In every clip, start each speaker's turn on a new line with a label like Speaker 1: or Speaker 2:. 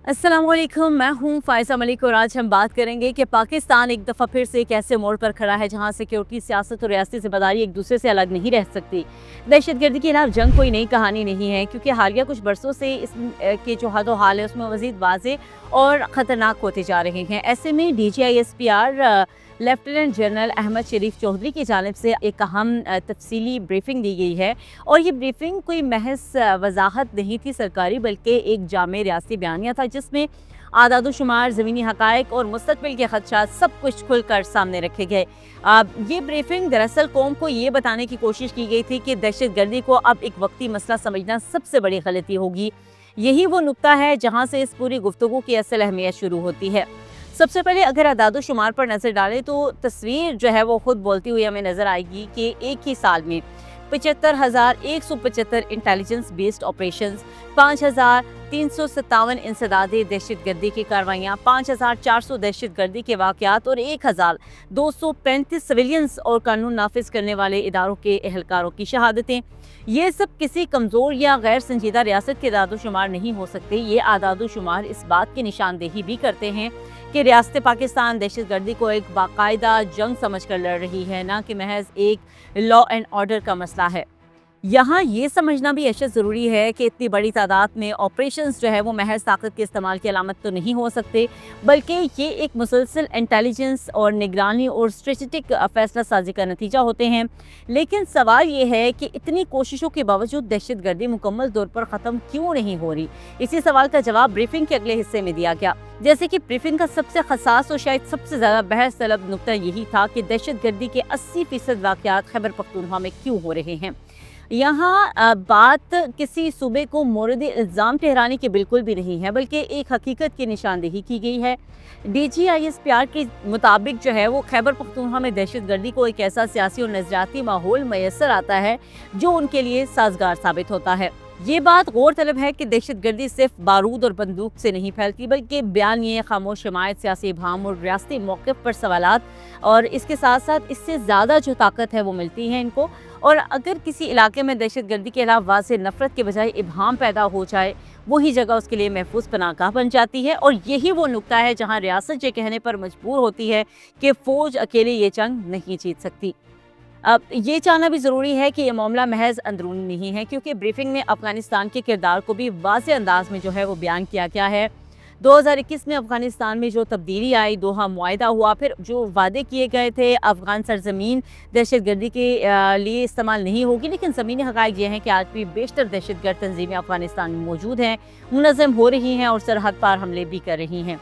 Speaker 1: अस्सलामुअलैकुम, मैं हूं फ़ाइज़ा मलिक और आज हम बात करेंगे कि पाकिस्तान एक दफ़ा फिर से एक ऐसे मोड़ पर खड़ा है जहां सिक्योरिटी, सियासत और रियासती ज़िम्मेदारी एक दूसरे से अलग नहीं रह सकती। दहशतगर्दी के खिलाफ जंग कोई नई कहानी नहीं है, क्योंकि हालिया कुछ बरसों से इस के जो हद हाल है उसमें मज़ीद वाज़े और ख़तरनाक होते जा रहे हैं। ऐसे में DGISPR लेफ्टिनेंट जनरल अहमद शरीफ चौधरी की जानिब से एक अहम तफसीली ब्रीफिंग दी गई है, और ये ब्रीफिंग कोई महज वजाहत नहीं थी सरकारी, बल्कि एक जामे रियासती बयानिया था जिसमें आदाद शुमार, ज़मीनी हक़ाइक़ और मुस्तक़बिल के ख़दशात सब कुछ खुलकर सामने रखे गए। ये ब्रीफिंग दरअसल कौम को ये बताने की कोशिश की गई थी कि दहशत गर्दी को अब एक वक्ती मसला समझना सबसे बड़ी गलती होगी। यही वो नुक्ता है जहाँ से इस पूरी गुफ्तगू की असल अहमियत शुरू होती है। सबसे पहले अगर आदाद शुमार पर नज़र डालें तो तस्वीर जो है वो खुद बोलती हुई हमें नज़र आएगी कि एक ही साल में 75,175 इंटेलिजेंस बेस्ड ऑपरेशंस, 5,357 इंसदादी दहशत गर्दी की कार्रवाइयाँ, 5,400 दहशत गर्दी के वाक़यात और 1,235 सिविलियंस और कानून नाफिज करने वाले इदारों के एहलकारों की शहादतें। ये सब किसी कमज़ोर या गैर संजीदा रियासत के आदाद शुमार नहीं हो सकते। ये आदाद शुमार इस बात की निशानदेही भी करते हैं कि रियासत पाकिस्तान दहशत गर्दी को एक बाकायदा जंग समझ कर लड़ रही है, ना कि महज एक लॉ एंड ऑर्डर का मसला है। यहाँ ये समझना भी अशद ज़रूरी है कि इतनी बड़ी तादाद में ऑपरेशंस जो है वो महज ताकत के इस्तेमाल की अलामत तो नहीं हो सकते, बल्कि ये एक मुसलसल इंटेलिजेंस और निगरानी और स्ट्रेटेजिक फैसला साजी का नतीजा होते हैं। लेकिन सवाल ये है कि इतनी कोशिशों के बावजूद दहशत गर्दी मुकम्मल तौर पर ख़त्म क्यों नहीं हो रही। इसी सवाल का जवाब ब्रीफिंग के अगले हिस्से में दिया गया। जैसे कि ब्रीफिंग का सबसे खसास और शायद सबसे ज़्यादा बहस तलब नुक्ता यही था कि दहशत गर्दी के 80% वाक़यात खैबर पख्तूनख्वा में क्यों हो रहे हैं। यहाँ बात किसी सूबे को मोरद इल्ज़ाम ठहराने की बिल्कुल भी नहीं है, बल्कि एक हकीकत की निशानदेही की गई है। DGISPR के मुताबिक जो है वो खैबर पख्तूनख्वा में दहशत गर्दी को एक ऐसा सियासी और नज़रियाती माहौल मैसर आता है जो उनके लिए साजगार साबित होता है। ये बात गौर तलब है कि दहशत गर्दी सिर्फ बारूद और बंदूक से नहीं फैलती, बल्कि बयानिए, खामोश हमायत, सियासी इबहम और रियासती मौक़िफ़ पर सवालात, और इसके साथ साथ इससे ज़्यादा जो ताकत है वो मिलती है इनको। और अगर किसी इलाके में दहशत गर्दी के खिलाफ वाज़ेह नफ़रत के बजाय इबहम पैदा हो जाए, वही जगह उसके लिए महफूज पनाहगाह बन जाती है। और यही वो नुक्ता है जहाँ रियासत ये कहने पर मजबूर होती है कि फ़ौज अकेले ये जंग नहीं जीत सकती। अब ये जानना भी ज़रूरी है कि ये मामला महज अंदरूनी नहीं है, क्योंकि ब्रीफिंग में अफ़गानिस्तान के किरदार को भी वाज़ेह अंदाज में जो है वो बयान किया गया है। 2021 में अफ़गानिस्तान में जो तब्दीली आई, दोहा मुआहिदा हुआ, फिर जो वादे किए गए थे अफ़गान सरजमीन दहशत गर्दी के लिए इस्तेमाल नहीं होगी, लेकिन ज़मीनी हक़ाइक़ ये हैं कि आज भी बेशतर दहशत गर्द तंजीमें अफ़गानिस्तान में मौजूद हैं, मुनज़्ज़म हो रही हैं और सरहद पार हमले भी कर रही हैं।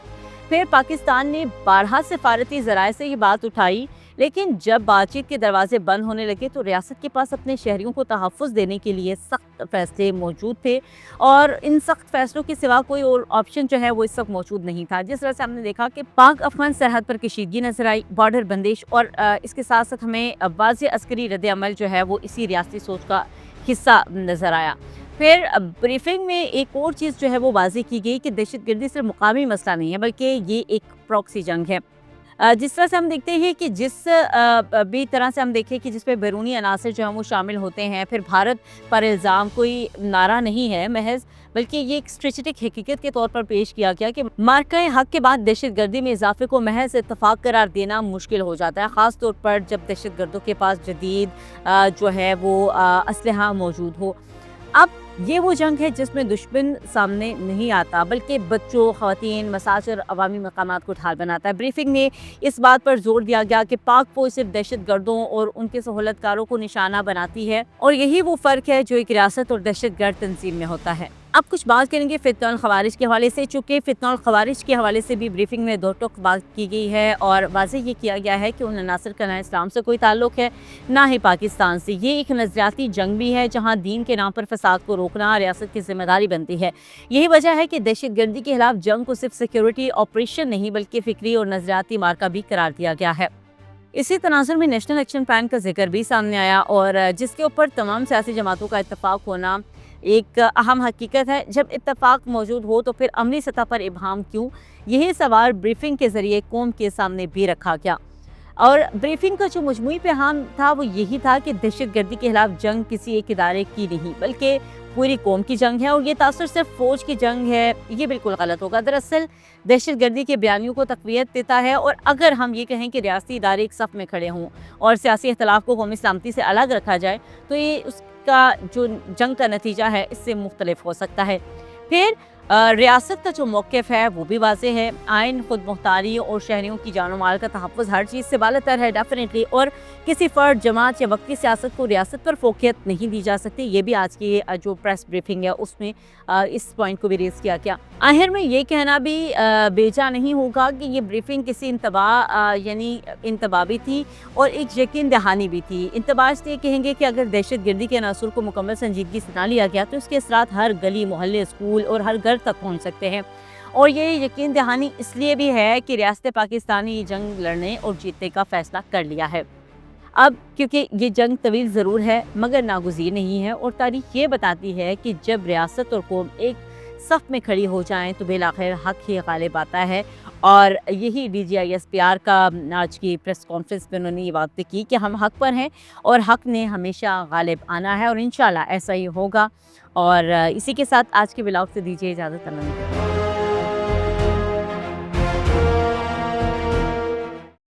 Speaker 1: फिर पाकिस्तान ने बारहा सफारती ज़राए से ये बात उठाई, लेकिन जब बातचीत के दरवाजे बंद होने लगे तो रियासत के पास अपने शहरियों को तहफ़्फ़ुज़ देने के लिए सख्त फैसले मौजूद थे, और इन सख्त फैसलों के सिवा कोई और ऑप्शन जो है वो इस वक्त मौजूद नहीं था। जिस तरह से हमने देखा कि पाक अफ़गान सरहद पर कशीदगी नजर आई, बॉर्डर बंदिश, और इसके साथ साथ हमें वाज़ेह अस्करी रद्द अमल जो है वो इसी रियासती सोच का हिस्सा नज़र आया। फिर ब्रीफिंग में एक और चीज़ जो है वो वाज़ेह की गई कि दहशत गर्दी सिर्फ मुकामी मसला नहीं है, बल्कि ये एक प्रॉक्सी जंग है। जिस तरह से हम देखते हैं कि जिस भी तरह से हम देखें कि जिस पे बैरूनी अनासर जो हैं वो शामिल होते हैं, फिर भारत पर इल्ज़ाम कोई नारा नहीं है महज, बल्कि ये एक स्ट्रेटेजिक हकीकत के तौर पर पेश किया गया कि मार्का हक के बाद दहशत गर्दी में इजाफे को महज इत्तफाक करार देना मुश्किल हो जाता है, ख़ास तौर पर जब दहशत गर्दों के पास जदीद जो है वो असलहा मौजूद हो। अब ये वो जंग है जिसमें दुश्मन सामने नहीं आता, बल्कि बच्चों, ख़वातीन, मसाजिद और अवामी मकामात को ढाल बनाता है। ब्रीफिंग में इस बात पर जोर दिया गया कि पाक फौज सिर्फ दहशत गर्दों और उनके सहूलतकारों को निशाना बनाती है, और यही वो फ़र्क है जो एक रियासत और दहशत गर्द तंजीम में होता है। अब कुछ बात करेंगे फितनल खवारिज के हवाले से, चूँकि फितनल खवारिज के हवाले से भी ब्रीफिंग में दो टोक बात की गई है, और वाज़ेह ये किया गया है कि उन अनासर का ना इस्लाम से कोई ताल्लुक़ है, ना ही पाकिस्तान से। ये एक नज़रियाती जंग भी है जहाँ दीन के नाम पर फसाद को रोकना रियासत की जिम्मेदारी बनती है। यही वजह है कि दहशत गर्दी के खिलाफ जंग को सिर्फ सिक्योरिटी ऑपरेशन नहीं, बल्कि फ़िक्री और नज़रियाती मार्का भी करार दिया गया है। इसी तनाज़ुर में नेशनल एक्शन प्लान का जिक्र भी सामने आया, और जिसके ऊपर तमाम सियासी जमातों का इत्तफाक होना एक अहम हकीकत है। जब इत्तफाक मौजूद हो तो फिर अमली सतह पर इबहम क्यों, यही सवाल ब्रीफिंग के ज़रिए कौम के सामने भी रखा गया। और ब्रीफिंग का जो मजमूई पैगाम था वो यही था कि दहशत गर्दी के खिलाफ जंग किसी एक इदारे की नहीं, बल्कि पूरी कौम की जंग है और ये तासर सिर्फ फौज की जंग है, ये बिल्कुल गलत होगा। दरअसल दहशत गर्दी के बयानियों को तक़वियत देता है, और अगर हम ये कहें कि रियासती इदारे एक सफ़ में खड़े हों और सियासी इख्तलाफ को कौमी सलामती से अलग रखा जाए, तो ये उसका जो जंग का नतीजा है इससे मुख्तलिफ हो सकता है। फिर रियासत का जो मौक़िफ़ है वो भी वाज़ेह है। आइन, खुद मुख्तारी और शहरियों की जान और माल का तहफ़्फ़ुज़ हर चीज़ से बालातर है डेफिनेटली, और किसी फ़र्द, जमात या वक्ती सियासत को रियासत पर फ़ोकियत नहीं दी जा सकती। ये भी आज की जो प्रेस ब्रीफिंग है उसमें इस पॉइंट को भी रेज़ किया गया। आखिर में ये कहना भी बेजा नहीं होगा कि ये ब्रीफिंग किसी यानी इंतबावी थी और एक यकीन दहानी भी थी। इंतबाज ये कहेंगे कि अगर दहशत गर्दी के अनासुर को मुकम्मल संजीदगी से ना लिया गया तो इसके असरात हर गली, मोहल्ले, स्कूल और हर घर तक पहुँच सकते हैं। और ये यकीन दहानी इसलिए भी है कि रियासत पाकिस्तान ने ये जंग लड़ने और जीतने का फ़ैसला कर लिया है। अब क्योंकि ये जंग तवील ज़रूर है मगर नागुज़ीर नहीं है, और तारीख़ ये बताती है कि जब रियासत और कौम एक सफ़ में खड़ी हो जाएं तो बिलाखिर हक़ ही गालिब आता है। और यही DGISPR का आज की प्रेस कॉन्फ्रेंस में उन्होंने ये बात की कि हम हक़ पर हैं और हक़ ने हमेशा गालिब आना है, और इंशाल्लाह ऐसा ही होगा। और इसी के साथ आज के व्लॉग से दीजिए इजाज़त।